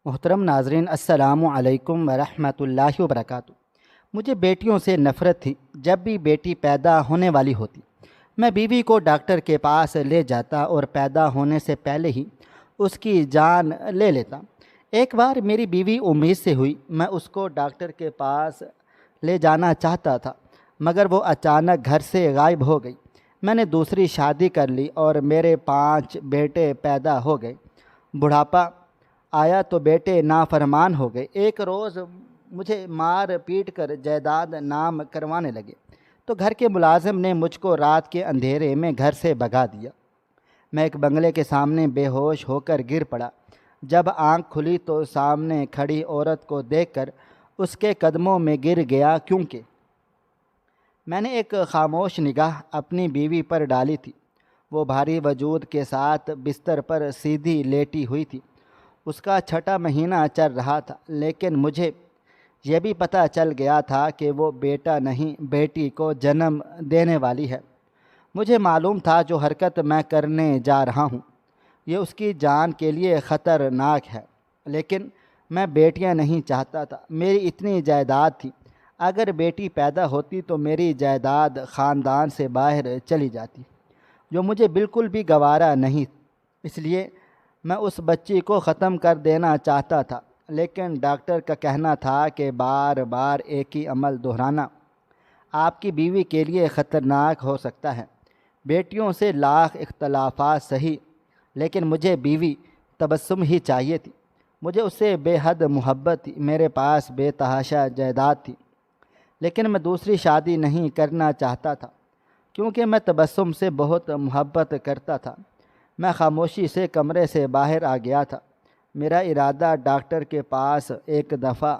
محترم ناظرین، السلام علیکم ورحمۃ اللہ وبرکاتہ۔ مجھے بیٹیوں سے نفرت تھی۔ جب بھی بیٹی پیدا ہونے والی ہوتی، میں بیوی کو ڈاکٹر کے پاس لے جاتا اور پیدا ہونے سے پہلے ہی اس کی جان لے لیتا۔ ایک بار میری بیوی امید سے ہوئی، میں اس کو ڈاکٹر کے پاس لے جانا چاہتا تھا، مگر وہ اچانک گھر سے غائب ہو گئی۔ میں نے دوسری شادی کر لی اور میرے 5 بیٹے پیدا ہو گئے۔ بڑھاپا آیا تو بیٹے نافرمان ہو گئے۔ ایک روز مجھے مار پیٹ کر جائیداد نام کروانے لگے، تو گھر کے ملازم نے مجھ کو رات کے اندھیرے میں گھر سے بھگا دیا۔ میں ایک بنگلے کے سامنے بے ہوش ہو کر گر پڑا۔ جب آنکھ کھلی تو سامنے کھڑی عورت کو دیکھ کر اس کے قدموں میں گر گیا، کیونکہ میں نے ایک خاموش نگاہ اپنی بیوی پر ڈالی تھی۔ وہ بھاری وجود کے ساتھ بستر پر سیدھی لیٹی ہوئی تھی۔ اس کا 6واں مہینہ چل رہا تھا، لیکن مجھے یہ بھی پتہ چل گیا تھا کہ وہ بیٹا نہیں، بیٹی کو جنم دینے والی ہے۔ مجھے معلوم تھا جو حرکت میں کرنے جا رہا ہوں یہ اس کی جان کے لیے خطرناک ہے، لیکن میں بیٹیاں نہیں چاہتا تھا۔ میری اتنی جائیداد تھی، اگر بیٹی پیدا ہوتی تو میری جائیداد خاندان سے باہر چلی جاتی، جو مجھے بالکل بھی گوارا نہیں۔ اس لیے میں اس بچی کو ختم کر دینا چاہتا تھا، لیکن ڈاکٹر کا کہنا تھا کہ بار بار ایک ہی عمل دہرانا آپ کی بیوی کے لیے خطرناک ہو سکتا ہے۔ بیٹیوں سے لاکھ اختلافات صحیح، لیکن مجھے بیوی تبسم ہی چاہیے تھی۔ مجھے اس سے بے حد محبت تھی۔ میرے پاس بے تحاشا جائیداد تھی، لیکن میں دوسری شادی نہیں کرنا چاہتا تھا، کیونکہ میں تبسم سے بہت محبت کرتا تھا۔ میں خاموشی سے کمرے سے باہر آ گیا تھا۔ میرا ارادہ ڈاکٹر کے پاس ایک دفعہ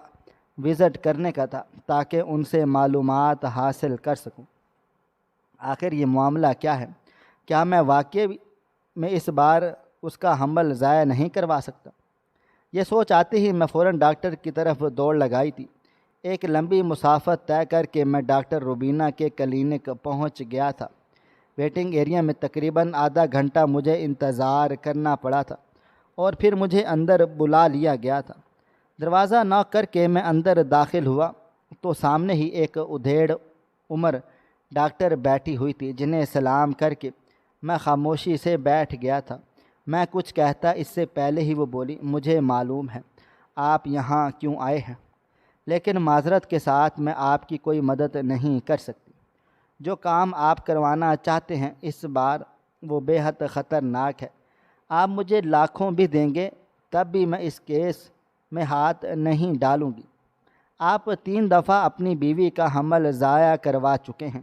وزٹ کرنے کا تھا، تاکہ ان سے معلومات حاصل کر سکوں۔ آخر یہ معاملہ کیا ہے؟ کیا میں واقعی میں اس بار اس کا حمل ضائع نہیں کروا سکتا؟ یہ سوچ آتے ہی میں فوراً ڈاکٹر کی طرف دوڑ لگائی تھی۔ ایک لمبی مسافت طے کر کے میں ڈاکٹر روبینہ کے کلینک پہنچ گیا تھا۔ ویٹنگ ایریا میں تقریباً آدھا گھنٹہ مجھے انتظار کرنا پڑا تھا، اور پھر مجھے اندر بلا لیا گیا تھا۔ دروازہ ناک کر کے میں اندر داخل ہوا تو سامنے ہی ایک ادھیڑ عمر ڈاکٹر بیٹھی ہوئی تھی، جنہیں سلام کر کے میں خاموشی سے بیٹھ گیا تھا۔ میں کچھ کہتا اس سے پہلے ہی وہ بولی، مجھے معلوم ہے آپ یہاں کیوں آئے ہیں، لیکن معذرت کے ساتھ میں آپ کی کوئی مدد نہیں کر سکتی۔ جو کام آپ کروانا چاہتے ہیں اس بار وہ بے حد خطرناک ہے۔ آپ مجھے لاکھوں بھی دیں گے تب بھی میں اس کیس میں ہاتھ نہیں ڈالوں گی۔ آپ 3 دفعہ اپنی بیوی کا حمل ضائع کروا چکے ہیں،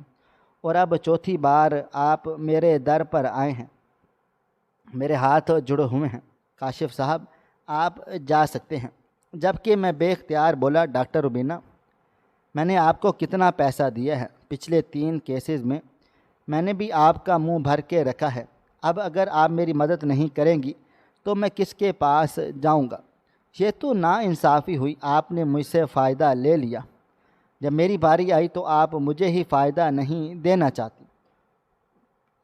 اور اب 4تھی بار آپ میرے در پر آئے ہیں۔ میرے ہاتھ جڑے ہوئے ہیں۔ کاشف صاحب، آپ جا سکتے ہیں۔ جبکہ میں بے اختیار بولا، ڈاکٹر روبینہ، میں نے آپ کو کتنا پیسہ دیا ہے؟ پچھلے 3 کیسز میں میں نے بھی آپ کا منہ بھر کے رکھا ہے۔ اب اگر آپ میری مدد نہیں کریں گی تو میں کس کے پاس جاؤں گا؟ یہ تو ناانصافی ہوئی۔ آپ نے مجھ سے فائدہ لے لیا، جب میری باری آئی تو آپ مجھے ہی فائدہ نہیں دینا چاہتی۔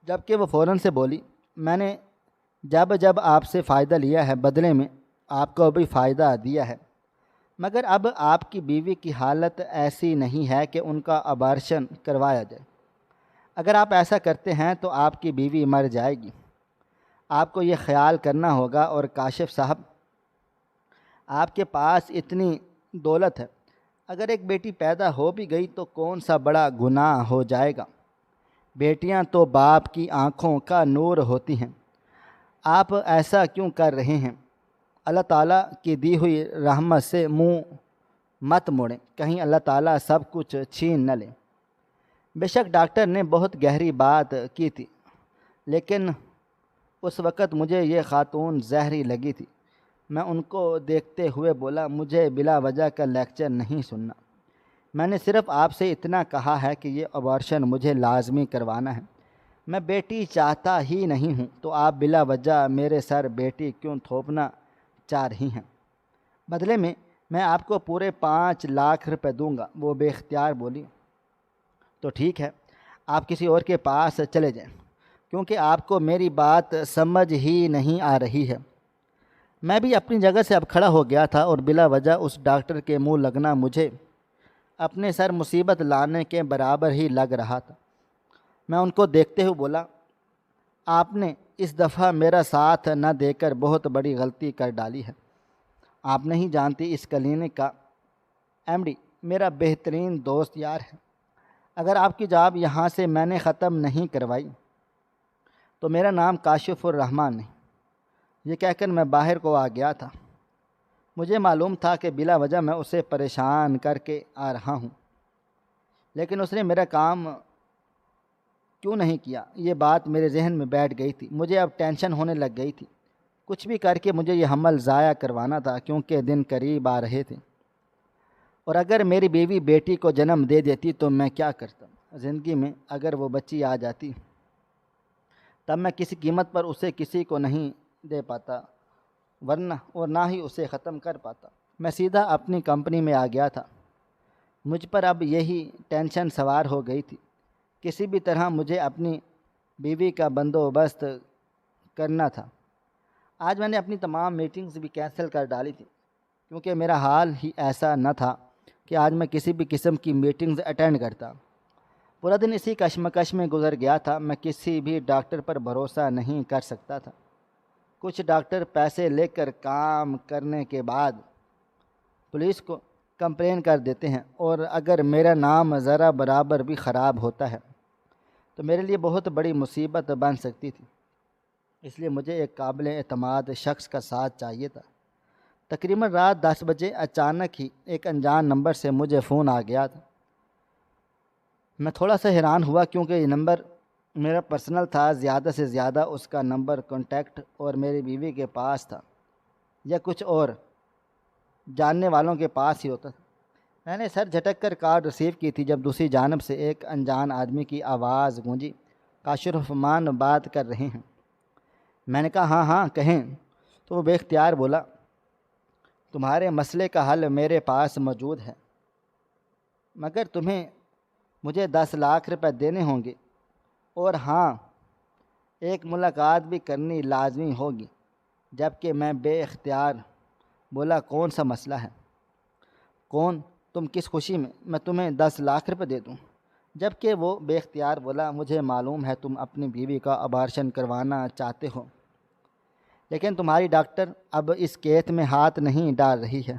جبکہ وہ فوراً سے بولی، میں نے جب آپ سے فائدہ لیا ہے، بدلے میں آپ کو بھی فائدہ دیا ہے، مگر اب آپ کی بیوی کی حالت ایسی نہیں ہے کہ ان کا ابارشن کروایا جائے۔ اگر آپ ایسا کرتے ہیں تو آپ کی بیوی مر جائے گی۔ آپ کو یہ خیال کرنا ہوگا۔ اور کاشف صاحب، آپ کے پاس اتنی دولت ہے، اگر ایک بیٹی پیدا ہو بھی گئی تو کون سا بڑا گناہ ہو جائے گا؟ بیٹیاں تو باپ کی آنکھوں کا نور ہوتی ہیں۔ آپ ایسا کیوں کر رہے ہیں؟ اللہ تعالیٰ کی دی ہوئی رحمت سے منہ مت موڑیں، کہیں اللہ تعالیٰ سب کچھ چھین نہ لیں۔ بے شک ڈاکٹر نے بہت گہری بات کی تھی، لیکن اس وقت مجھے یہ خاتون زہری لگی تھی۔ میں ان کو دیکھتے ہوئے بولا، مجھے بلا وجہ کا لیکچر نہیں سننا۔ میں نے صرف آپ سے اتنا کہا ہے کہ یہ ابارشن مجھے لازمی کروانا ہے۔ میں بیٹی چاہتا ہی نہیں ہوں، تو آپ بلا وجہ میرے سر بیٹی کیوں تھوپنا چاہ رہی ہیں؟ بدلے میں آپ کو پورے 5 لاکھ روپے دوں گا۔ وہ بے اختیار بولی، تو ٹھیک ہے، آپ کسی اور کے پاس چلے جائیں، کیونکہ آپ کو میری بات سمجھ ہی نہیں آ رہی ہے۔ میں بھی اپنی جگہ سے اب کھڑا ہو گیا تھا اور بلا وجہ اس ڈاکٹر کے منہ لگنا مجھے اپنے سر مصیبت لانے کے برابر ہی لگ رہا تھا۔ میں ان کو دیکھتے ہوئے بولا، آپ نے اس دفعہ میرا ساتھ نہ دے کر بہت بڑی غلطی کر ڈالی ہے۔ آپ نہیں جانتی اس کلینک کا ایم ڈی میرا بہترین دوست یار ہے۔ اگر آپ کی جاب یہاں سے میں نے ختم نہیں کروائی تو میرا نام کاشف الرحمن نہیں۔ یہ کہہ کر میں باہر کو آ گیا تھا۔ مجھے معلوم تھا کہ بلا وجہ میں اسے پریشان کر کے آ رہا ہوں، لیکن اس نے میرا کام کیوں نہیں کیا، یہ بات میرے ذہن میں بیٹھ گئی تھی۔ مجھے اب ٹینشن ہونے لگ گئی تھی۔ کچھ بھی کر کے مجھے یہ حمل ضائع کروانا تھا، کیونکہ دن قریب آ رہے تھے، اور اگر میری بیوی بیٹی کو جنم دے دیتی تو میں کیا کرتا؟ زندگی میں اگر وہ بچی آ جاتی تب میں کسی قیمت پر اسے کسی کو نہیں دے پاتا، ورنہ اور نہ ہی اسے ختم کر پاتا۔ میں سیدھا اپنی کمپنی میں آ گیا تھا۔ مجھ پر اب یہی ٹینشن سوار ہو گئی تھی، کسی بھی طرح مجھے اپنی بیوی کا بندوبست کرنا تھا۔ آج میں نے اپنی تمام میٹنگز بھی کینسل کر ڈالی تھی، کیونکہ میرا حال ہی ایسا نہ تھا کہ آج میں کسی بھی قسم کی میٹنگز اٹینڈ کرتا۔ پورا دن اسی کشمکش میں گزر گیا تھا۔ میں کسی بھی ڈاکٹر پر بھروسہ نہیں کر سکتا تھا۔ کچھ ڈاکٹر پیسے لے کر کام کرنے کے بعد پولیس کو کمپلین کر دیتے ہیں، اور اگر میرا نام ذرا برابر بھی خراب ہوتا ہے تو میرے لیے بہت بڑی مصیبت بن سکتی تھی۔ اس لیے مجھے ایک قابل اعتماد شخص کا ساتھ چاہیے تھا۔ تقریباً رات 10 بجے اچانک ہی ایک انجان نمبر سے مجھے فون آ گیا تھا۔ میں تھوڑا سا حیران ہوا، کیونکہ یہ نمبر میرا پرسنل تھا۔ زیادہ سے زیادہ اس کا نمبر کانٹیکٹ اور میری بیوی کے پاس تھا، یا کچھ اور جاننے والوں کے پاس ہی ہوتا تھا۔ میں نے سر جھٹک کر کال ریسیو کی تھی جب دوسری جانب سے ایک انجان آدمی کی آواز گونجی، کاشف الرحمن بات کر رہے ہیں؟ میں نے کہا ہاں ہاں کہیں۔ تو وہ بے اختیار بولا، تمہارے مسئلے کا حل میرے پاس موجود ہے، مگر تمہیں مجھے 10 لاکھ روپے دینے ہوں گے، اور ہاں ایک ملاقات بھی کرنی لازمی ہوگی۔ جبکہ میں بے اختیار بولا، کون سا مسئلہ ہے؟ کون؟ تم کس خوشی میں تمہیں 10 لاکھ روپے دے دوں؟ جبکہ وہ بے اختیار بولا، مجھے معلوم ہے تم اپنی بیوی کا ابارشن کروانا چاہتے ہو، لیکن تمہاری ڈاکٹر اب اس کیس میں ہاتھ نہیں ڈال رہی ہے،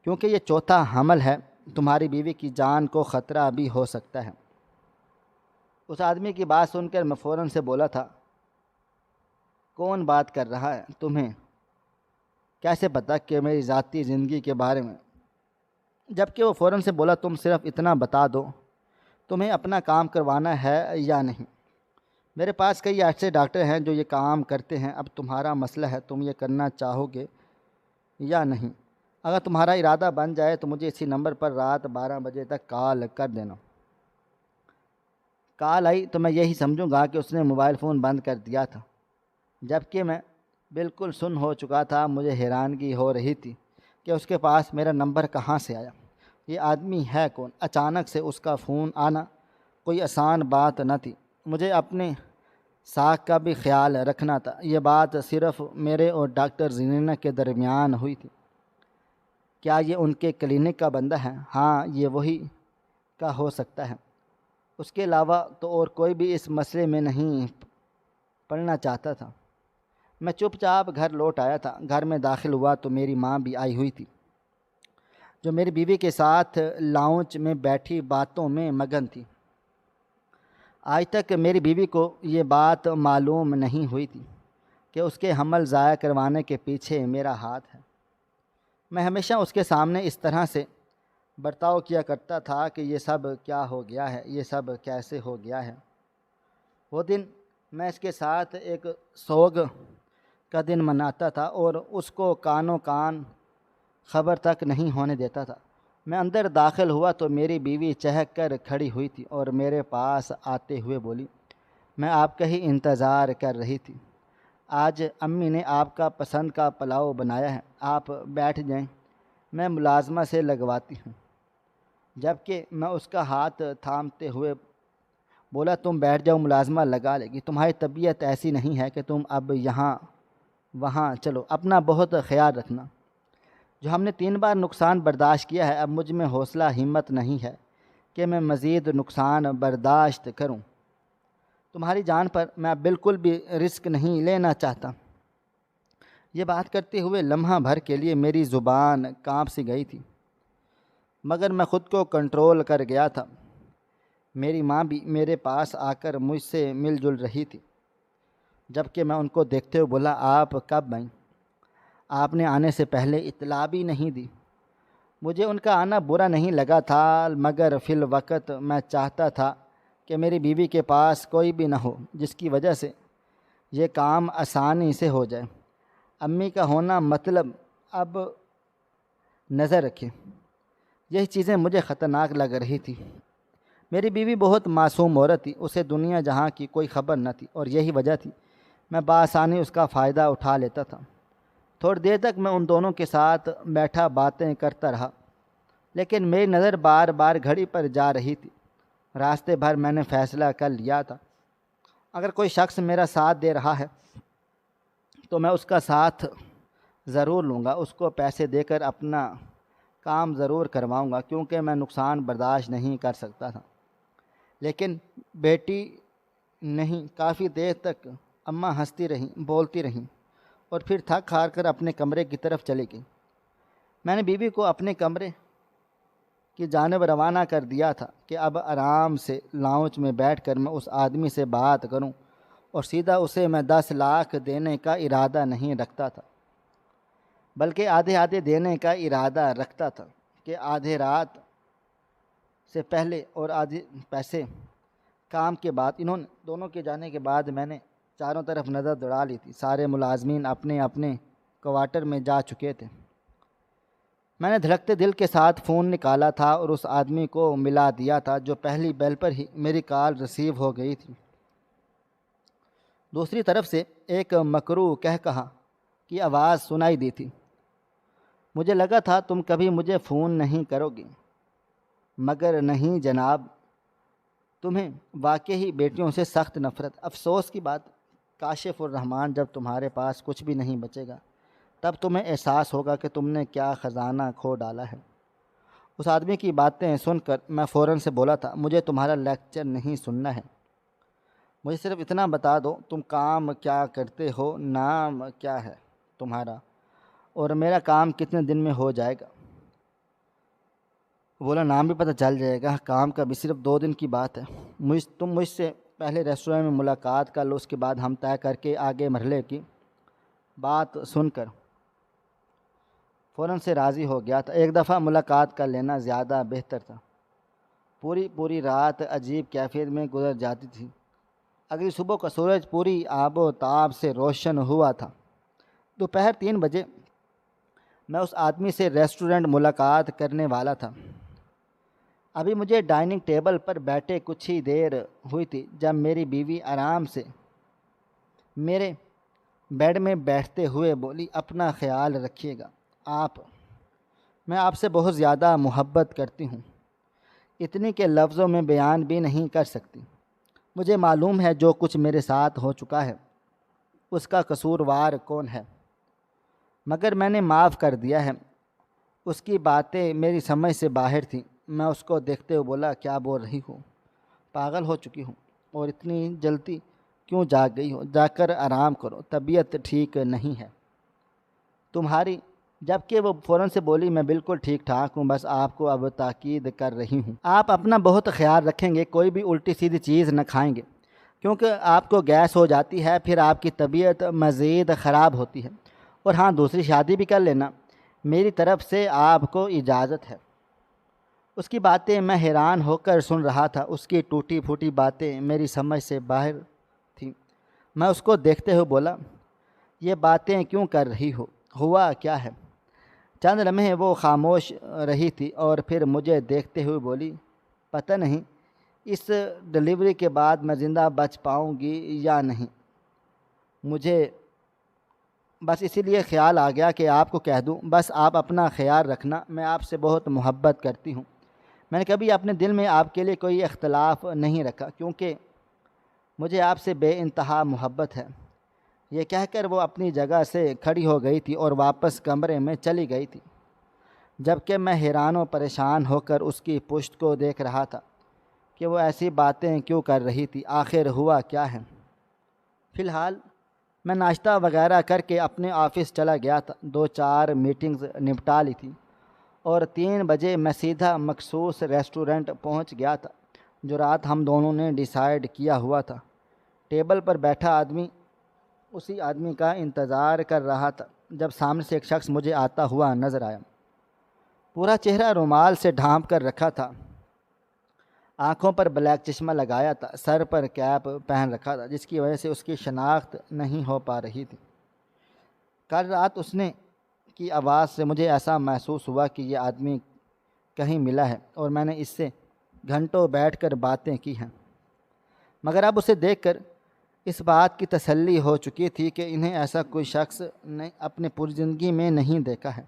کیونکہ یہ چوتھا حمل ہے۔ تمہاری بیوی کی جان کو خطرہ بھی ہو سکتا ہے۔ اس آدمی کی بات سن کر میں فوراً سے بولا تھا، کون بات کر رہا ہے؟ تمہیں کیسے پتہ کہ میری ذاتی زندگی کے بارے میں؟ جبکہ وہ فوراً سے بولا، تم صرف اتنا بتا دو تمہیں اپنا کام کروانا ہے یا نہیں۔ میرے پاس کئی ایسے ڈاکٹر ہیں جو یہ کام کرتے ہیں۔ اب تمہارا مسئلہ ہے، تم یہ کرنا چاہو گے یا نہیں۔ اگر تمہارا ارادہ بن جائے تو مجھے اسی نمبر پر رات 12 بجے تک کال کر دینا۔ کال آئی تو میں یہی سمجھوں گا کہ اس نے موبائل فون بند کر دیا تھا، جبکہ میں بالکل سن ہو چکا تھا۔ مجھے حیرانگی ہو رہی تھی کہ اس کے پاس میرا نمبر کہاں سے آیا۔ یہ آدمی ہے کون؟ اچانک سے اس کا فون آنا کوئی آسان بات نہ تھی۔ مجھے اپنے ساکھ کا بھی خیال رکھنا تھا۔ یہ بات صرف میرے اور ڈاکٹر زینہ کے درمیان ہوئی تھی۔ کیا یہ ان کے کلینک کا بندہ ہے؟ ہاں، یہ وہی کا ہو سکتا ہے۔ اس کے علاوہ تو اور کوئی بھی اس مسئلے میں نہیں پڑنا چاہتا تھا۔ میں چپ چاپ گھر لوٹ آیا تھا۔ گھر میں داخل ہوا تو میری ماں بھی آئی ہوئی تھی، جو میری بیوی کے ساتھ لاؤنج میں بیٹھی باتوں میں مگن تھی۔ آج تک میری بیوی کو یہ بات معلوم نہیں ہوئی تھی کہ اس کے حمل ضائع کروانے کے پیچھے میرا ہاتھ ہے۔ میں ہمیشہ اس کے سامنے اس طرح سے برتاؤ کیا کرتا تھا کہ یہ سب کیا ہو گیا ہے، یہ سب کیسے ہو گیا ہے۔ وہ دن میں اس کے ساتھ ایک سوگ کا دن مناتا تھا اور اس کو کانوں کان خبر تک نہیں ہونے دیتا تھا۔ میں اندر داخل ہوا تو میری بیوی چہک کر کھڑی ہوئی تھی اور میرے پاس آتے ہوئے بولی، میں آپ کا ہی انتظار کر رہی تھی۔ آج امی نے آپ کا پسند کا پلاؤ بنایا ہے، آپ بیٹھ جائیں، میں ملازمہ سے لگواتی ہوں۔ جبکہ میں اس کا ہاتھ تھامتے ہوئے بولا، تم بیٹھ جاؤ، ملازمہ لگا لے گی۔ تمہاری طبیعت ایسی نہیں ہے کہ تم اب یہاں وہاں چلو، اپنا بہت خیال رکھنا۔ جو ہم نے 3 بار نقصان برداشت کیا ہے، اب مجھ میں حوصلہ ہمت نہیں ہے کہ میں مزید نقصان برداشت کروں۔ تمہاری جان پر میں بالکل بھی رسک نہیں لینا چاہتا۔ یہ بات کرتے ہوئے لمحہ بھر کے لیے میری زبان کانپ سی گئی تھی، مگر میں خود کو کنٹرول کر گیا تھا۔ میری ماں بھی میرے پاس آ کر مجھ سے مل جل رہی تھی، جبکہ میں ان کو دیکھتے ہوئے بولا، آپ کب آئیں؟ آپ نے آنے سے پہلے اطلاع بھی نہیں دی۔ مجھے ان کا آنا برا نہیں لگا تھا، مگر فی الوقت میں چاہتا تھا کہ میری بیوی کے پاس کوئی بھی نہ ہو جس کی وجہ سے یہ کام آسانی سے ہو جائے۔ امی کا ہونا مطلب اب نظر رکھیں، یہی چیزیں مجھے خطرناک لگ رہی تھی۔ میری بیوی بہت معصوم عورت تھی، اسے دنیا جہاں کی کوئی خبر نہ تھی، اور یہی وجہ تھی میں بآسانی اس کا فائدہ اٹھا لیتا تھا۔ تھوڑی دیر تک میں ان دونوں کے ساتھ بیٹھا باتیں کرتا رہا، لیکن میری نظر بار بار گھڑی پر جا رہی تھی۔ راستے بھر میں نے فیصلہ کر لیا تھا، اگر کوئی شخص میرا ساتھ دے رہا ہے تو میں اس کا ساتھ ضرور لوں گا، اس کو پیسے دے کر اپنا کام ضرور کرواؤں گا، کیونکہ میں نقصان برداشت نہیں کر سکتا تھا۔ لیکن بیٹی نہیں، کافی دیر تک اماں ہنستی رہیں، بولتی رہیں، اور پھر تھک ہار کر اپنے کمرے کی طرف چلی گئی۔ میں نے بیوی کو اپنے کمرے کی جانب روانہ کر دیا تھا کہ اب آرام سے لاؤنج میں بیٹھ کر میں اس آدمی سے بات کروں، اور سیدھا اسے میں 10 لاکھ دینے کا ارادہ نہیں رکھتا تھا، بلکہ آدھے آدھے دینے کا ارادہ رکھتا تھا کہ آدھے رات سے پہلے اور آدھے پیسے کام کے بعد۔ انہوں نے دونوں کے جانے کے بعد میں نے چاروں طرف نظر دوڑا لی تھی، سارے ملازمین اپنے اپنے کوارٹر میں جا چکے تھے۔ میں نے دھڑکتے دل کے ساتھ فون نکالا تھا اور اس آدمی کو ملا دیا تھا جو پہلی بیل پر ہی میری کال ریسیو ہو گئی تھی۔ دوسری طرف سے ایک مکروہ کہا کی آواز سنائی دی تھی۔ مجھے لگا تھا تم کبھی مجھے فون نہیں کرو گی، مگر نہیں جناب، تمہیں واقعی بیٹیوں سے سخت نفرت۔ افسوس کی بات، کاشف الرحمن، جب تمہارے پاس کچھ بھی نہیں بچے گا تب تمہیں احساس ہوگا کہ تم نے کیا خزانہ کھو ڈالا ہے۔ اس آدمی کی باتیں سن کر میں فوراً سے بولا تھا، مجھے تمہارا لیکچر نہیں سننا ہے، مجھے صرف اتنا بتا دو تم کام کیا کرتے ہو، نام کیا ہے تمہارا، اور میرا کام کتنے دن میں ہو جائے گا۔ بولا، نام بھی پتہ چل جائے گا، کام کا بھی صرف 2 دن کی بات ہے۔ تم مجھ سے پہلے ریسٹورنٹ میں ملاقات کر لو، اس کے بعد ہم طے کر کے آگے مرحلے کی بات سن کر فوراً سے راضی ہو گیا تھا۔ ایک دفعہ ملاقات کر لینا زیادہ بہتر تھا۔ پوری رات عجیب کیفیت میں گزر جاتی تھی۔ اگلی صبح کا سورج پوری آب و تاب سے روشن ہوا تھا۔ دوپہر 3 بجے میں اس آدمی سے ریسٹورنٹ ملاقات کرنے والا تھا۔ ابھی مجھے ڈائننگ ٹیبل پر بیٹھے کچھ ہی دیر ہوئی تھی جب میری بیوی آرام سے میرے بیڈ میں بیٹھتے ہوئے بولی، اپنا خیال رکھیے گا میں آپ سے بہت زیادہ محبت کرتی ہوں، اتنی کہ لفظوں میں بیان بھی نہیں کر سکتی۔ مجھے معلوم ہے جو کچھ میرے ساتھ ہو چکا ہے اس کا قصوروار کون ہے، مگر میں نے معاف کر دیا ہے۔ اس کی باتیں میری سمجھ سے باہر تھیں۔ میں اس کو دیکھتے ہوئے بولا، کیا بول رہی ہو؟ پاگل ہو چکی ہوں، اور اتنی جلدی کیوں جاگ گئی ہو؟ جا کر آرام کرو، طبیعت ٹھیک نہیں ہے تمہاری۔ جبکہ وہ فوراً سے بولی، میں بالکل ٹھیک ٹھاک ہوں، بس آپ کو اب تاکید کر رہی ہوں، آپ اپنا بہت خیال رکھیں گے، کوئی بھی الٹی سیدھی چیز نہ کھائیں گے، کیونکہ آپ کو گیس ہو جاتی ہے، پھر آپ کی طبیعت مزید خراب ہوتی ہے۔ اور ہاں، دوسری شادی بھی کر لینا، میری طرف سے آپ کو اجازت ہے۔ اس کی باتیں میں حیران ہو کر سن رہا تھا، اس کی ٹوٹی پھوٹی باتیں میری سمجھ سے باہر تھیں۔ میں اس کو دیکھتے ہوئے بولا، یہ باتیں کیوں کر رہی ہو؟ ہوا کیا ہے؟ چند لمحے وہ خاموش رہی تھی اور پھر مجھے دیکھتے ہوئے بولی، پتہ نہیں اس ڈلیوری کے بعد میں زندہ بچ پاؤں گی یا نہیں، مجھے بس اسی لیے خیال آ گیا کہ آپ کو کہہ دوں، بس آپ اپنا خیال رکھنا، میں آپ سے بہت محبت کرتی ہوں۔ میں نے کبھی اپنے دل میں آپ کے لیے کوئی اختلاف نہیں رکھا، کیونکہ مجھے آپ سے بے انتہا محبت ہے۔ یہ کہہ کر وہ اپنی جگہ سے کھڑی ہو گئی تھی اور واپس کمرے میں چلی گئی تھی، جبکہ میں حیران و پریشان ہو کر اس کی پشت کو دیکھ رہا تھا کہ وہ ایسی باتیں کیوں کر رہی تھی، آخر ہوا کیا ہے۔ فی الحال میں ناشتہ وغیرہ کر کے اپنے آفس چلا گیا تھا، 2-4 میٹنگز نپٹا لی تھی اور 3 بجے میں سیدھا مخصوص ریسٹورنٹ پہنچ گیا تھا جو رات ہم دونوں نے ڈیسائیڈ کیا ہوا تھا۔ ٹیبل پر بیٹھا آدمی اسی آدمی کا انتظار کر رہا تھا جب سامنے سے ایک شخص مجھے آتا ہوا نظر آیا۔ پورا چہرہ رومال سے ڈھانپ کر رکھا تھا، آنکھوں پر بلیک چشمہ لگایا تھا، سر پر کیپ پہن رکھا تھا جس کی وجہ سے اس کی شناخت نہیں ہو پا رہی تھی۔ کل رات اس نے کی آواز سے مجھے ایسا محسوس ہوا کہ یہ آدمی کہیں ملا ہے اور میں نے اس سے گھنٹوں بیٹھ کر باتیں کی ہیں، مگر اب اسے دیکھ کر اس بات کی تسلی ہو چکی تھی کہ انہیں ایسا کوئی شخص نے اپنے پوری زندگی میں نہیں دیکھا ہے۔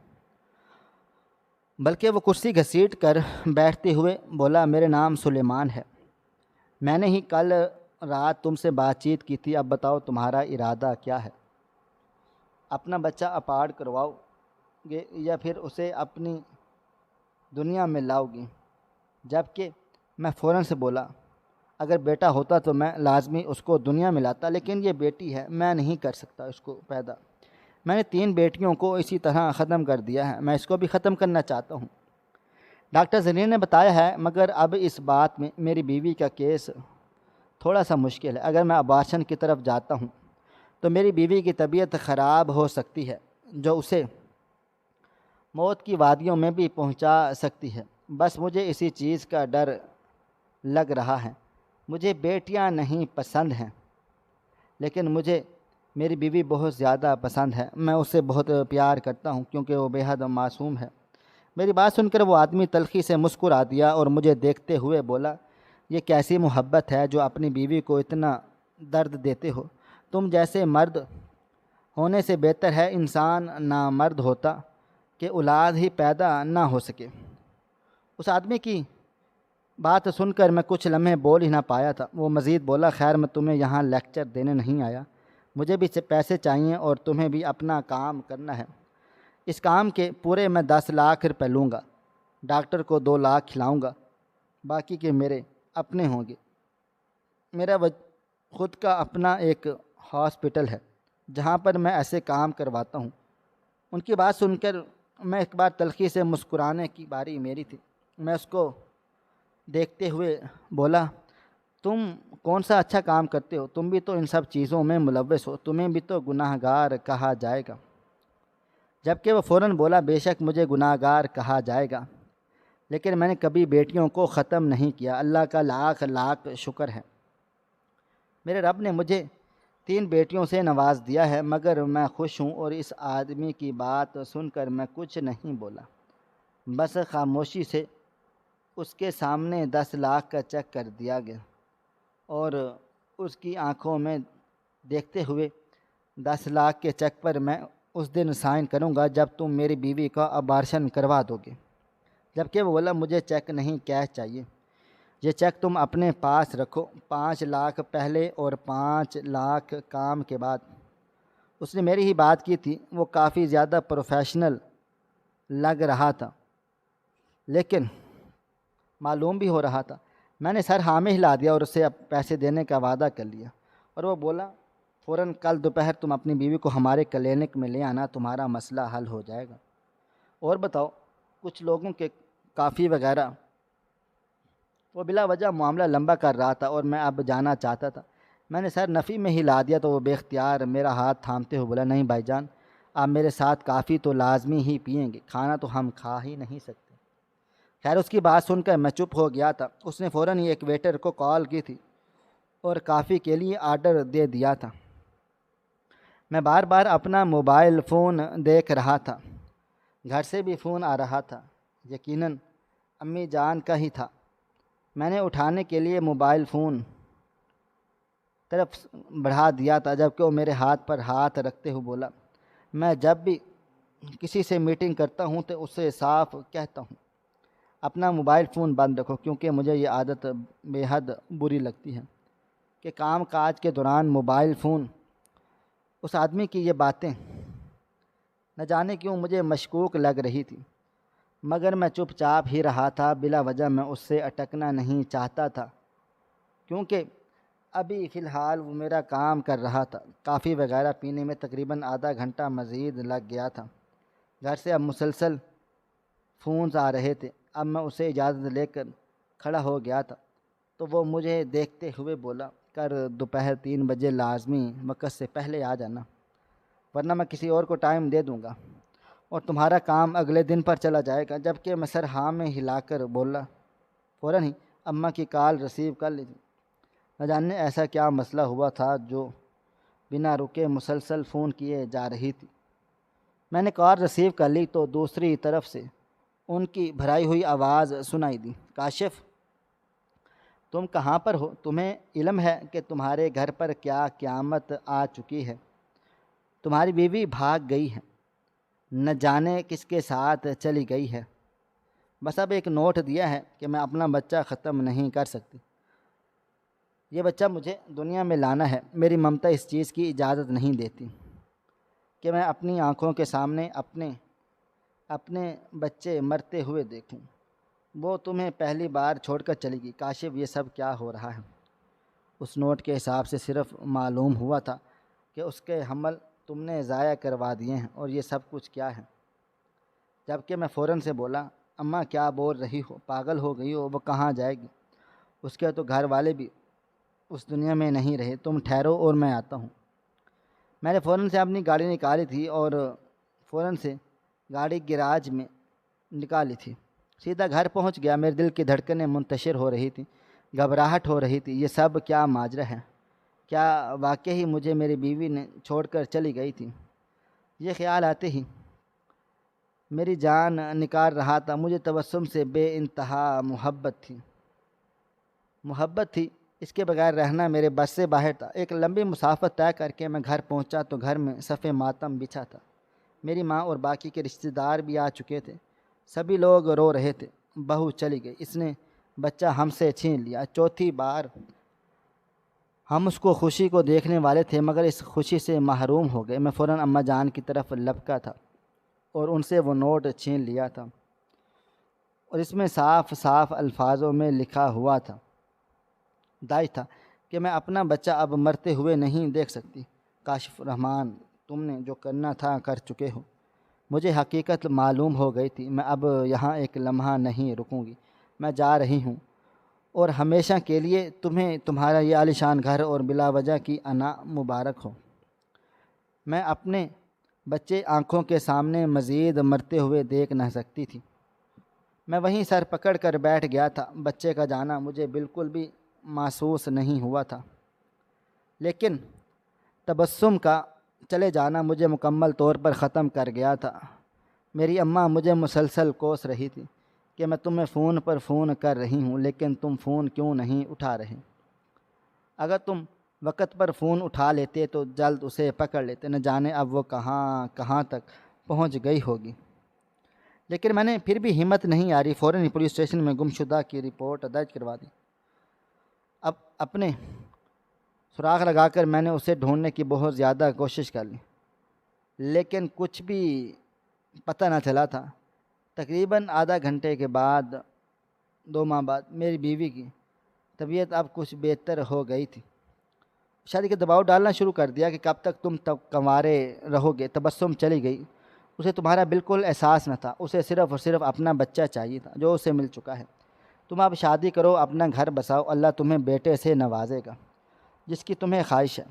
بلکہ وہ کرسی گھسیٹ کر بیٹھتے ہوئے بولا، میرے نام سلیمان ہے، میں نے ہی کل رات تم سے بات چیت کی تھی، اب بتاؤ تمہارا ارادہ کیا ہے؟ اپنا بچہ اپارٹ کرواؤ گے یا پھر اسے اپنی دنیا میں لاؤ گی؟ جبکہ میں فوراً سے بولا، اگر بیٹا ہوتا تو میں لازمی اس کو دنیا میں لاتا، لیکن یہ بیٹی ہے، میں نہیں کر سکتا اس کو پیدا۔ میں نے 3 بیٹیوں کو اسی طرح ختم کر دیا ہے، میں اس کو بھی ختم کرنا چاہتا ہوں۔ ڈاکٹر زرین نے بتایا ہے، مگر اب اس بات میں میری بیوی کا کیس تھوڑا سا مشکل ہے۔ اگر میں ابارشن کی طرف جاتا ہوں تو میری بیوی کی طبیعت خراب ہو سکتی ہے جو اسے موت کی وادیوں میں بھی پہنچا سکتی ہے۔ بس مجھے اسی چیز کا ڈر لگ رہا ہے۔ مجھے بیٹیاں نہیں پسند ہیں، لیکن مجھے میری بیوی بہت زیادہ پسند ہے، میں اسے بہت پیار کرتا ہوں کیونکہ وہ بے حد معصوم ہے۔ میری بات سن کر وہ آدمی تلخی سے مسکرا دیا اور مجھے دیکھتے ہوئے بولا، یہ کیسی محبت ہے جو اپنی بیوی کو اتنا درد دیتے ہو؟ تم جیسے مرد ہونے سے بہتر ہے انسان نامرد ہوتا کہ اولاد ہی پیدا نہ ہو سکے۔ اس آدمی کی بات سن کر میں کچھ لمحے بول ہی نہ پایا تھا۔ وہ مزید بولا، خیر میں تمہیں یہاں لیکچر دینے نہیں آیا، مجھے بھی پیسے چاہیے اور تمہیں بھی اپنا کام کرنا ہے۔ اس کام کے پورے میں 10 لاکھ روپے لوں گا، ڈاکٹر کو 2 لاکھ کھلاؤں گا، باقی کے میرے اپنے ہوں گے۔ میرا خود کا اپنا ایک ہاسپٹل ہے جہاں پر میں ایسے کام کرواتا ہوں۔ ان کی بات سن کر میں ایک بار تلخی سے مسکرانے کی باری میری تھی۔ میں اس کو دیکھتے ہوئے بولا، تم کون سا اچھا کام کرتے ہو؟ تم بھی تو ان سب چیزوں میں ملوث ہو، تمہیں بھی تو گناہ گار کہا جائے گا۔ جبکہ وہ فوراً بولا، بے شک مجھے گناہ گار کہا جائے گا، لیکن میں نے کبھی بیٹیوں کو ختم نہیں کیا، اللہ کا لاکھ لاکھ شکر ہے۔ میرے رب نے مجھے 3 بیٹیوں سے نواز دیا ہے، مگر میں خوش ہوں۔ اور اس آدمی کی بات سن کر میں کچھ نہیں بولا، بس خاموشی سے اس کے سامنے 10 لاکھ کا چیک کر دیا گیا اور اس کی آنکھوں میں دیکھتے ہوئے 10 لاکھ کے چیک پر میں اس دن سائن کروں گا جب تم میری بیوی کا ابارشن کروا دو گے۔ جبکہ وہ بولا، مجھے چیک نہیں، کیش چاہیے، یہ چیک تم اپنے پاس رکھو، 5 لاکھ پہلے اور 5 لاکھ کام کے بعد۔ اس نے میری ہی بات کی تھی، وہ کافی زیادہ پروفیشنل لگ رہا تھا لیکن معلوم بھی ہو رہا تھا۔ میں نے سر ہاں میں ہلا دیا اور اسے پیسے دینے کا وعدہ کر لیا، اور وہ بولا، فوراً کل دوپہر تم اپنی بیوی کو ہمارے کلینک میں لے آنا، تمہارا مسئلہ حل ہو جائے گا۔ اور بتاؤ، کچھ لوگوں کے کافی وغیرہ، وہ بلا وجہ معاملہ لمبا کر رہا تھا اور میں اب جانا چاہتا تھا۔ میں نے سر نفی میں ہلا دیا تو وہ بے اختیار میرا ہاتھ تھامتے ہوئے بولا، نہیں بھائی جان، آپ میرے ساتھ کافی تو لازمی ہی پئیں گے، کھانا تو ہم کھا ہی نہیں سکتے۔ خیر اس کی بات سن کر میں چپ ہو گیا تھا۔ اس نے فوراً ہی ایک ویٹر کو کال کی تھی اور کافی کے لیے آرڈر دے دیا تھا۔ میں بار بار اپنا موبائل فون دیکھ رہا تھا، گھر سے بھی فون آ رہا تھا، یقیناً امی جان کا ہی تھا۔ میں نے اٹھانے کے لیے موبائل فون طرف بڑھا دیا تھا جبکہ وہ میرے ہاتھ پر ہاتھ رکھتے ہوئے بولا، میں جب بھی کسی سے میٹنگ کرتا ہوں تو اسے صاف کہتا ہوں، اپنا موبائل فون بند رکھو، کیونکہ مجھے یہ عادت بے حد بری لگتی ہے کہ کام کاج کے دوران موبائل فون اس آدمی کی یہ باتیں نہ جانے کیوں مجھے مشکوک لگ رہی تھی، مگر میں چپ چاپ ہی رہا تھا۔ بلا وجہ میں اس سے اٹکنا نہیں چاہتا تھا، کیونکہ ابھی فی الحال وہ میرا کام کر رہا تھا۔ کافی وغیرہ پینے میں تقریباً آدھا گھنٹہ مزید لگ گیا تھا۔ گھر سے اب مسلسل فونز آ رہے تھے۔ اب میں اسے اجازت لے کر کھڑا ہو گیا تھا تو وہ مجھے دیکھتے ہوئے بولا، کر دوپہر 3 بجے لازمی وقت سے پہلے آ جانا، ورنہ میں کسی اور کو ٹائم دے دوں گا اور تمہارا کام اگلے دن پر چلا جائے گا۔ جبکہ میں سر ہاں میں ہلا کر بولا، فوراً ہی اماں کی کال ریسیو کر لی تھی۔ نہ جانے ایسا کیا مسئلہ ہوا تھا جو بنا رکے مسلسل فون کیے جا رہی تھی۔ میں نے کال ریسیو کر لی تو دوسری طرف سے ان کی بھرائی ہوئی آواز سنائی دی، کاشف تم کہاں پر ہو؟ تمہیں علم ہے کہ تمہارے گھر پر کیا قیامت آ چکی ہے؟ تمہاری بیوی بھاگ گئی ہے، نہ جانے کس کے ساتھ چلی گئی ہے۔ بس اب ایک نوٹ دیا ہے کہ میں اپنا بچہ ختم نہیں کر سکتی۔ یہ بچہ مجھے دنیا میں لانا ہے۔ میری ممتا اس چیز کی اجازت نہیں دیتی کہ میں اپنی آنکھوں کے سامنے اپنے بچے مرتے ہوئے دیکھوں۔ وہ تمہیں پہلی بار چھوڑ کر چلی گئی۔ کاشف یہ سب کیا ہو رہا ہے؟ اس نوٹ کے حساب سے صرف معلوم ہوا تھا کہ اس کے حمل تم نے ضائع کروا دیے ہیں، اور یہ سب کچھ کیا ہے؟ جبکہ میں فوراً سے بولا، اماں کیا بول رہی ہو؟ پاگل ہو گئی ہو؟ وہ کہاں جائے گی؟ اس کے تو گھر والے بھی اس دنیا میں نہیں رہے۔ تم ٹھہرو اور میں آتا ہوں۔ میں نے فوراً سے اپنی گاڑی نکالی تھی اور فوراً سے گاڑی گیراج میں نکالی تھی۔ سیدھا گھر پہنچ گیا۔ میرے دل کی دھڑکنیں منتشر ہو رہی تھیں، گھبراہٹ ہو رہی تھی۔ یہ سب کیا ماجرا ہے؟ کیا واقعی مجھے میری بیوی نے چھوڑ کر چلی گئی تھی؟ یہ خیال آتے ہی میری جان نکال رہا تھا۔ مجھے تبسم سے بے انتہا محبت تھی۔ اس کے بغیر رہنا میرے بس سے باہر تھا۔ ایک لمبی مسافت طے کر کے میں گھر پہنچا تو گھر میں صف ماتم بچھا تھا۔ میری ماں اور باقی کے رشتہ دار بھی آ چکے تھے۔ سبھی لوگ رو رہے تھے، بہو چلی گئی، اس نے بچہ ہم سے چھین لیا۔ چوتھی بار ہم اس کو خوشی کو دیکھنے والے تھے، مگر اس خوشی سے محروم ہو گئے۔ میں فوراً اماں جان کی طرف لپکا تھا اور ان سے وہ نوٹ چھین لیا تھا، اور اس میں صاف صاف الفاظوں میں لکھا ہوا تھا، داعش تھا کہ میں اپنا بچہ اب مرتے ہوئے نہیں دیکھ سکتی۔ کاشف الرحمن، تم نے جو کرنا تھا کر چکے ہو۔ مجھے حقیقت معلوم ہو گئی تھی۔ میں اب یہاں ایک لمحہ نہیں رکوں گی۔ میں جا رہی ہوں، اور ہمیشہ کے لیے تمہیں تمہارا یہ عالیشان گھر اور بلا وجہ کی انا مبارک ہو۔ میں اپنے بچے آنکھوں کے سامنے مزید مرتے ہوئے دیکھ نہ سکتی تھی۔ میں وہیں سر پکڑ کر بیٹھ گیا تھا۔ بچے کا جانا مجھے بالکل بھی محسوس نہیں ہوا تھا، لیکن تبسم کا چلے جانا مجھے مکمل طور پر ختم کر گیا تھا۔ میری اماں مجھے مسلسل کوس رہی تھی کہ میں تمہیں فون پر فون کر رہی ہوں، لیکن تم فون کیوں نہیں اٹھا رہے؟ اگر تم وقت پر فون اٹھا لیتے تو جلد اسے پکڑ لیتے، نہ جانے اب وہ کہاں تک پہنچ گئی ہوگی۔ لیکن میں نے پھر بھی ہمت نہیں آ رہی، فوراً ہی پولیس اسٹیشن میں گمشدہ کی رپورٹ درج کروا دی۔ اب اپنے سراغ لگا کر میں نے اسے ڈھونڈنے کی بہت زیادہ کوشش کر لی، لیکن کچھ بھی پتہ نہ چلا تھا۔ تقریباً آدھا گھنٹے کے بعد 2 ماہ بعد میری بیوی کی طبیعت اب کچھ بہتر ہو گئی تھی۔ شادی کے دباؤ ڈالنا شروع کر دیا کہ کب تک تم کنوارے رہو گے۔ تبسم چلی گئی، اسے تمہارا بالکل احساس نہ تھا۔ اسے صرف اور صرف اپنا بچہ چاہیے تھا جو اسے مل چکا ہے۔ تم اب شادی کرو، اپنا گھر بساؤ، اللہ تمہیں بیٹے سے نوازے گا جس کی تمہیں خواہش ہے۔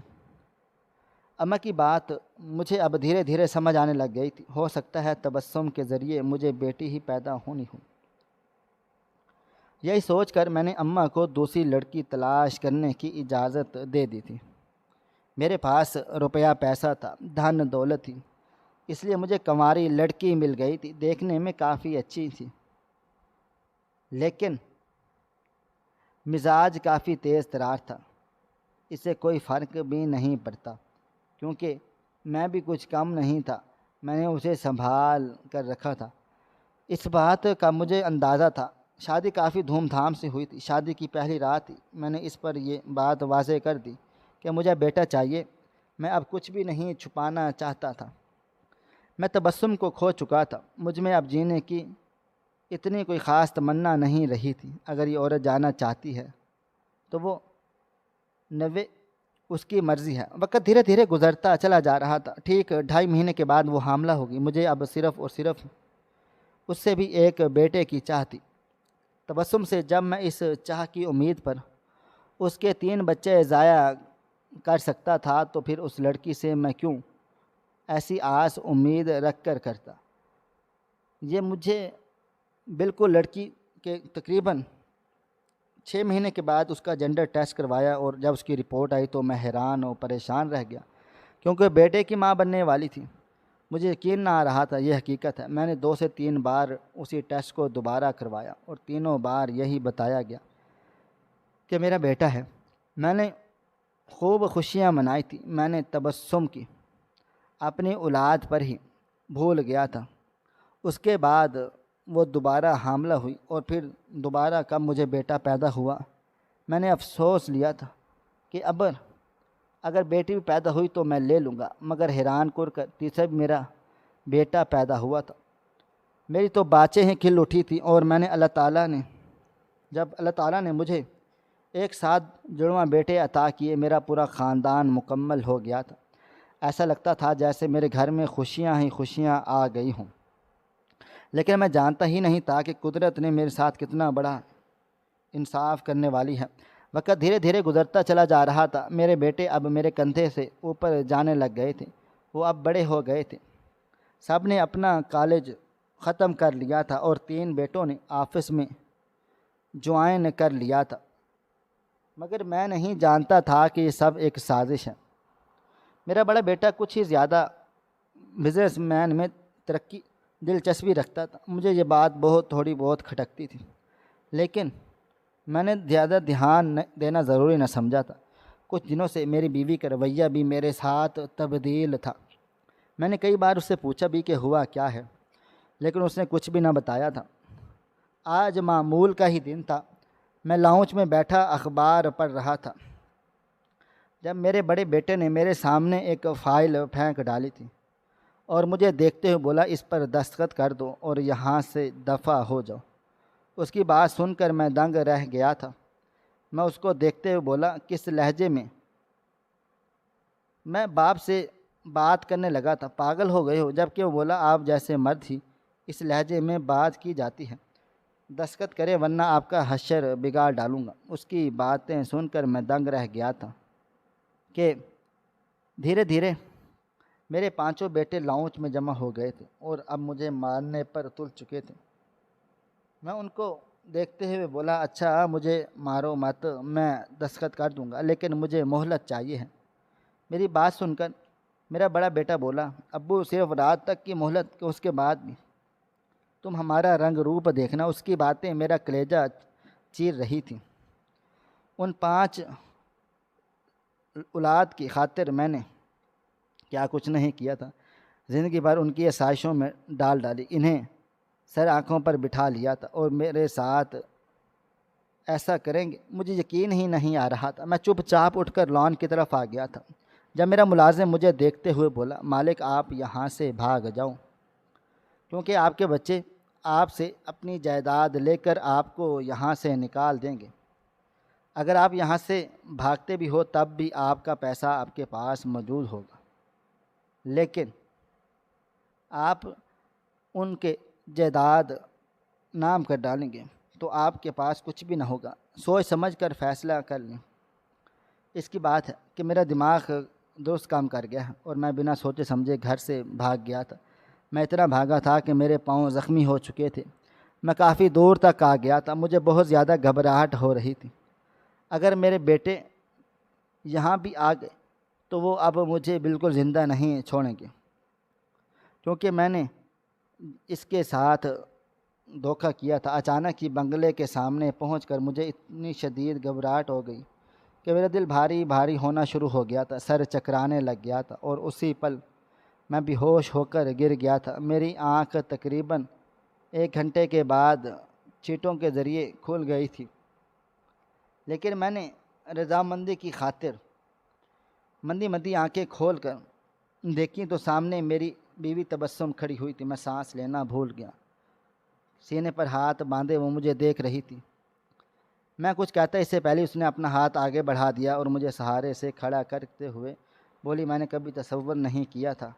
اماں کی بات مجھے اب دھیرے دھیرے سمجھ آنے لگ گئی تھی۔ ہو سکتا ہے تبسم کے ذریعے مجھے بیٹی ہی پیدا ہونی ہو۔ یہی سوچ کر میں نے اماں کو دوسری لڑکی تلاش کرنے کی اجازت دے دی تھی۔ میرے پاس روپیہ پیسہ تھا، دھن دولت تھی، اس لیے مجھے کنواری لڑکی مل گئی تھی۔ دیکھنے میں کافی اچھی تھی، لیکن مزاج کافی تیز ترار تھا۔ اسے کوئی فرق بھی نہیں پڑتا، کیونکہ میں بھی کچھ کم نہیں تھا۔ میں نے اسے سنبھال کر رکھا تھا۔ اس بات کا مجھے اندازہ تھا۔ شادی کافی دھوم دھام سے ہوئی تھی۔ شادی کی پہلی رات ہی میں نے اس پر یہ بات واضح کر دی کہ مجھے بیٹا چاہیے۔ میں اب کچھ بھی نہیں چھپانا چاہتا تھا۔ میں تبسم کو کھو چکا تھا۔ مجھ میں اب جینے کی اتنی کوئی خاص تمنا نہیں رہی تھی۔ اگر یہ عورت جانا چاہتی ہے تو وہ نوے اس کی مرضی ہے۔ وقت دھیرے دھیرے گزرتا چلا جا رہا تھا۔ ٹھیک 2.5 مہینے کے بعد وہ حاملہ ہوگی۔ مجھے اب صرف اور صرف اس سے بھی ایک بیٹے کی چاہ تھی۔ تبسم سے جب میں اس چاہ کی امید پر اس کے 3 بچے ضائع کر سکتا تھا تو پھر اس لڑکی سے میں کیوں ایسی آس امید رکھ کر کرتا۔ یہ مجھے بالکل لڑکی کے تقریباً 6 مہینے کے بعد اس کا جنڈر ٹیسٹ کروایا اور جب اس کی رپورٹ آئی تو میں حیران اور پریشان رہ گیا، کیونکہ بیٹے کی ماں بننے والی تھی۔ مجھے یقین نہ آ رہا تھا، یہ حقیقت ہے۔ میں نے 2 سے 3 بار اسی ٹیسٹ کو دوبارہ کروایا اور تینوں بار یہی بتایا گیا کہ میرا بیٹا ہے۔ میں نے خوب خوشیاں منائی تھی۔ میں نے تبسم کی اپنی اولاد پر ہی بھول گیا تھا۔ اس کے بعد وہ دوبارہ حاملہ ہوئی اور پھر دوبارہ کب مجھے بیٹا پیدا ہوا میں نے افسوس لیا تھا کہ اگر بیٹی بھی پیدا ہوئی تو میں لے لوں گا، مگر حیران کر تیسرا بھی میرا بیٹا پیدا ہوا تھا۔ میری تو باچیں ہی کھل اٹھی تھی اور میں نے جب اللہ تعالیٰ نے مجھے ایک ساتھ جڑواں بیٹے عطا کیے، میرا پورا خاندان مکمل ہو گیا تھا۔ ایسا لگتا تھا جیسے میرے گھر میں خوشیاں ہی خوشیاں آ گئی ہوں۔ لیکن میں جانتا ہی نہیں تھا کہ قدرت نے میرے ساتھ کتنا بڑا انصاف کرنے والی ہے۔ وقت دھیرے دھیرے گزرتا چلا جا رہا تھا۔ میرے بیٹے اب میرے کندھے سے اوپر جانے لگ گئے تھے۔ وہ اب بڑے ہو گئے تھے۔ سب نے اپنا کالج ختم کر لیا تھا اور 3 بیٹوں نے آفس میں جوائن کر لیا تھا، مگر میں نہیں جانتا تھا کہ یہ سب ایک سازش ہے۔ میرا بڑا بیٹا کچھ ہی زیادہ بزنس مین میں دلچسپی رکھتا تھا۔ مجھے یہ بات تھوڑی بہت کھٹکتی تھی، لیکن میں نے زیادہ دھیان دینا ضروری نہ سمجھا تھا۔ کچھ دنوں سے میری بیوی کا رویہ بھی میرے ساتھ تبدیل تھا۔ میں نے کئی بار اس سے پوچھا بھی کہ ہوا کیا ہے، لیکن اس نے کچھ بھی نہ بتایا تھا۔ آج معمول کا ہی دن تھا۔ میں لاؤنج میں بیٹھا اخبار پڑھ رہا تھا جب میرے بڑے بیٹے نے میرے سامنے ایک فائل پھینک ڈالی تھی اور مجھے دیکھتے ہوئے بولا، اس پر دستخط کر دو اور یہاں سے دفع ہو جاؤ۔ اس کی بات سن کر میں دنگ رہ گیا تھا۔ میں اس کو دیکھتے ہوئے بولا، کس لہجے میں؟ میں باپ سے بات کرنے لگا تھا۔ پاگل ہو گئے ہو؟ جبکہ وہ بولا، آپ جیسے مرد ہی اس لہجے میں بات کی جاتی ہے۔ دستخط کرے ورنہ آپ کا حشر بگاڑ ڈالوں گا۔ اس کی باتیں سن کر میں دنگ رہ گیا تھا کہ دھیرے دھیرے میرے 5 بیٹے لاؤنج میں جمع ہو گئے تھے اور اب مجھے مارنے پر تل چکے تھے۔ میں ان کو دیکھتے ہوئے بولا، اچھا مجھے مارو مت، میں دستخط کر دوں گا، لیکن مجھے مہلت چاہیے ہے۔ میری بات سن کر میرا بڑا بیٹا بولا، ابو صرف رات تک کی مہلت، کہ اس کے بعد بھی تم ہمارا رنگ روپ دیکھنا۔ اس کی باتیں میرا کلیجہ چیر رہی تھیں۔ ان 5 اولاد کی خاطر میں نے کیا کچھ نہیں کیا تھا۔ زندگی بھر ان کی آسائشوں میں ڈال ڈالی، انہیں سر آنکھوں پر بٹھا لیا تھا اور میرے ساتھ ایسا کریں گے مجھے یقین ہی نہیں آ رہا تھا۔ میں چپ چاپ اٹھ کر لان کی طرف آ گیا تھا جب میرا ملازم مجھے دیکھتے ہوئے بولا، مالک آپ یہاں سے بھاگ جاؤ، کیونکہ آپ کے بچے آپ سے اپنی جائیداد لے کر آپ کو یہاں سے نکال دیں گے۔ اگر آپ یہاں سے بھاگتے بھی ہو تب بھی آپ کا پیسہ آپ کے پاس موجود ہوگا، لیکن آپ ان کے جائیداد نام کر ڈالیں گے تو آپ کے پاس کچھ بھی نہ ہوگا۔ سوچ سمجھ کر فیصلہ کر لیں۔ اس کی بات ہے کہ میرا دماغ درست کام کر گیا اور میں بنا سوچے سمجھے گھر سے بھاگ گیا تھا۔ میں اتنا بھاگا تھا کہ میرے پاؤں زخمی ہو چکے تھے۔ میں کافی دور تک آ گیا تھا۔ مجھے بہت زیادہ گھبراہٹ ہو رہی تھی۔ اگر میرے بیٹے یہاں بھی آ گئے تو وہ اب مجھے بالکل زندہ نہیں چھوڑیں گے، کیونکہ میں نے اس کے ساتھ دھوکہ کیا تھا۔ اچانک ہی بنگلے کے سامنے پہنچ کر مجھے اتنی شدید گھبراہٹ ہو گئی کہ میرا دل بھاری بھاری ہونا شروع ہو گیا تھا، سر چکرانے لگ گیا تھا اور اسی پل میں بے ہوش ہو کر گر گیا تھا۔ میری آنکھ تقریباً 1 گھنٹے کے بعد چیٹوں کے ذریعے کھل گئی تھی، لیکن میں نے رضامندی کی خاطر مندی مندی آنکھیں کھول کر دیکھیں تو سامنے میری بیوی تبسم کھڑی ہوئی تھی۔ میں سانس لینا بھول گیا۔ سینے پر ہاتھ باندھے وہ مجھے دیکھ رہی تھی۔ میں کچھ کہتا اس سے پہلے اس نے اپنا ہاتھ آگے بڑھا دیا اور مجھے سہارے سے کھڑا کرتے ہوئے بولی، میں نے کبھی تصور نہیں کیا تھا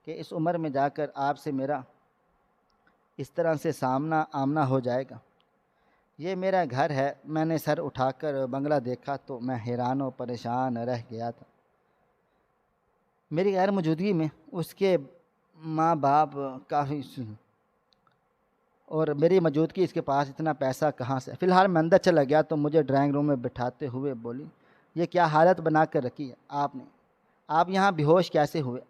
کہ اس عمر میں جا کر آپ سے میرا اس طرح سے سامنا آمنا ہو جائے گا۔ یہ میرا گھر ہے۔ میں نے سر اٹھا کر بنگلہ دیکھا تو میں حیران و پریشان رہ گیا تھا۔ میری غیر موجودگی میں اس کے ماں باپ کافی اور میری موجودگی اس کے پاس اتنا پیسہ کہاں سے؟ فی الحال میں اندر چلا گیا تو مجھے ڈرائنگ روم میں بٹھاتے ہوئے بولی، یہ کیا حالت بنا کر رکھی ہے آپ نے؟ آپ یہاں بے ہوش کیسے ہوئے؟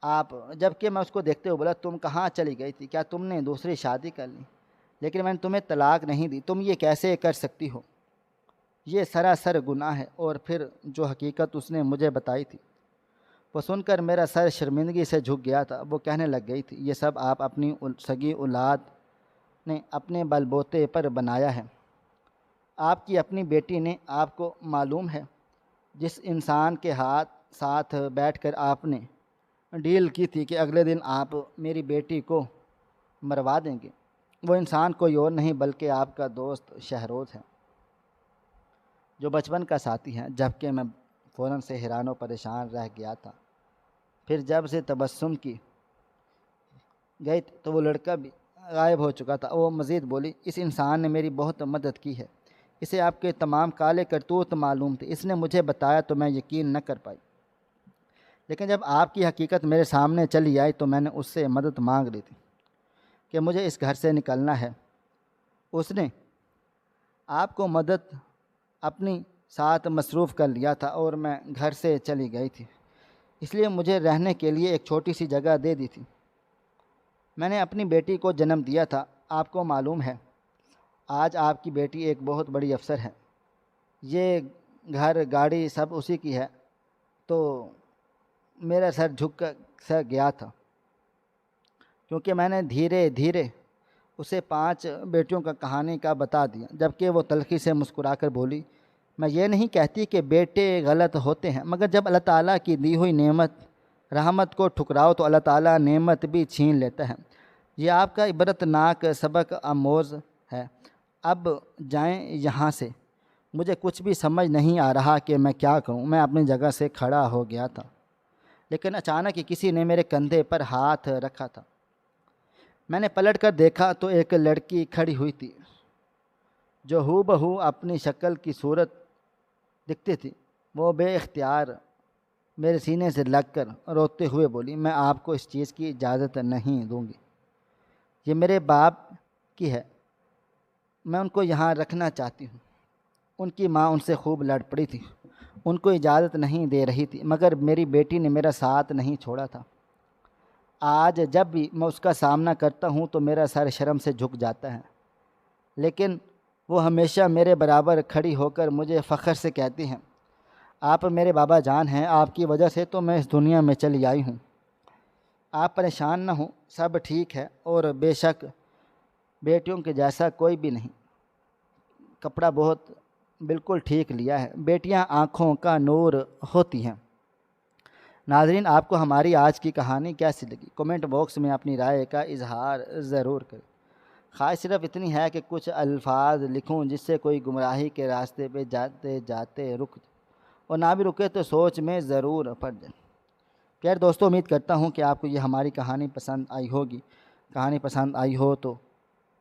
آپ جبکہ میں اس کو دیکھتے ہوئے بولا، تم کہاں چلی گئی تھی؟ کیا تم نے دوسری شادی کر لی؟ لیکن میں نے تمہیں طلاق نہیں دی، تم یہ کیسے کر سکتی ہو؟ یہ سراسر گناہ ہے۔ اور پھر جو حقیقت اس نے مجھے بتائی تھی وہ سن کر میرا سر شرمندگی سے جھک گیا تھا۔ وہ کہنے لگ گئی تھی، یہ سب آپ اپنی سگی اولاد نے اپنے بل بوتے پر بنایا ہے۔ آپ کی اپنی بیٹی نے، آپ کو معلوم ہے جس انسان کے ساتھ بیٹھ کر آپ نے ڈیل کی تھی کہ اگلے دن آپ میری بیٹی کو مروا دیں گے، وہ انسان کوئی اور نہیں بلکہ آپ کا دوست شہروز ہے، جو بچپن کا ساتھی ہے۔ جبکہ میں فوراً سے حیران و پریشان رہ گیا تھا۔ پھر جب سے تبسم کی گئی تو وہ لڑکا بھی غائب ہو چکا تھا۔ وہ مزید بولی، اس انسان نے میری بہت مدد کی ہے، اسے آپ کے تمام کالے کرتوت معلوم تھے، اس نے مجھے بتایا تو میں یقین نہ کر پائی، لیکن جب آپ کی حقیقت میرے سامنے چلی آئی تو میں نے اس سے مدد مانگ لی تھی کہ مجھے اس گھر سے نکلنا ہے۔ اس نے آپ کو مدد اپنی ساتھ مصروف کر لیا تھا اور میں گھر سے چلی گئی تھی، اس لیے مجھے رہنے کے لیے ایک چھوٹی سی جگہ دے دی تھی۔ میں نے اپنی بیٹی کو جنم دیا تھا۔ آپ کو معلوم ہے آج آپ کی بیٹی ایک بہت بڑی افسر ہے، یہ گھر گاڑی سب اسی کی ہے۔ تو میرا سر جھک سا گیا تھا کیونکہ میں نے دھیرے دھیرے اسے 5 بیٹیوں کا کہانی کا بتا دیا، جبکہ وہ تلخی سے مسکرا کر بولی، میں یہ نہیں کہتی کہ بیٹے غلط ہوتے ہیں، مگر جب اللہ تعالیٰ کی دی ہوئی نعمت رحمت کو ٹھکراؤ تو اللہ تعالیٰ نعمت بھی چھین لیتا ہے۔ یہ آپ کا عبرتناک سبق آموز ہے۔ اب جائیں یہاں سے، مجھے کچھ بھی سمجھ نہیں آ رہا کہ میں کیا کروں۔ میں اپنی جگہ سے کھڑا ہو گیا تھا، لیکن اچانک ہی کسی نے میرے کندھے پر ہاتھ رکھا تھا۔ میں نے پلٹ کر دیکھا تو ایک لڑکی کھڑی ہوئی تھی جو ہو بہو اپنی شکل کی صورت دکھتی تھی۔ وہ بے اختیار میرے سینے سے لگ کر روتے ہوئے بولی، میں آپ کو اس چیز کی اجازت نہیں دوں گی، یہ میرے باپ کی ہے، میں ان کو یہاں رکھنا چاہتی ہوں۔ ان کی ماں ان سے خوب لڑ پڑی تھی، ان کو اجازت نہیں دے رہی تھی، مگر میری بیٹی نے میرا ساتھ نہیں چھوڑا تھا۔ آج جب بھی میں اس کا سامنا کرتا ہوں تو میرا سر شرم سے جھک جاتا ہے، لیکن وہ ہمیشہ میرے برابر کھڑی ہو کر مجھے فخر سے کہتی ہیں، آپ میرے بابا جان ہیں، آپ کی وجہ سے تو میں اس دنیا میں چلی آئی ہوں۔ آپ پریشان نہ ہوں، سب ٹھیک ہے، اور بے شک بیٹیوں کے جیسا کوئی بھی نہیں۔ کپڑا بہت بالکل ٹھیک لیا ہے، بیٹیاں آنکھوں کا نور ہوتی ہیں۔ ناظرین، آپ کو ہماری آج کی کہانی کیسی لگی؟ کومنٹ باکس میں اپنی رائے کا اظہار ضرور کریں۔ خواہش صرف اتنی ہے کہ کچھ الفاظ لکھوں جس سے کوئی گمراہی کے راستے پہ جاتے جاتے رک جائے، اور نہ بھی رکے تو سوچ میں ضرور پڑ جائے۔ پیارے دوستو، امید کرتا ہوں کہ آپ کو یہ ہماری کہانی پسند آئی ہوگی۔ کہانی پسند آئی ہو تو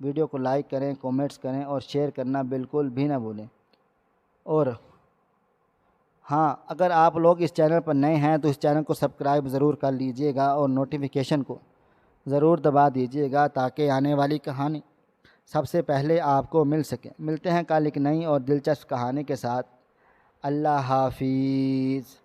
ویڈیو کو لائک کریں، کومنٹس کریں اور شیئر کرنا بالکل بھی نہ بھولیں۔ اور ہاں، اگر آپ لوگ اس چینل پر نئے ہیں تو اس چینل کو سبسکرائب ضرور کر لیجئے گا اور نوٹیفیکیشن کو ضرور دبا دیجئے گا تاکہ آنے والی کہانی سب سے پہلے آپ کو مل سکے۔ ملتے ہیں کل ایک نئی اور دلچسپ کہانی کے ساتھ۔ اللہ حافظ۔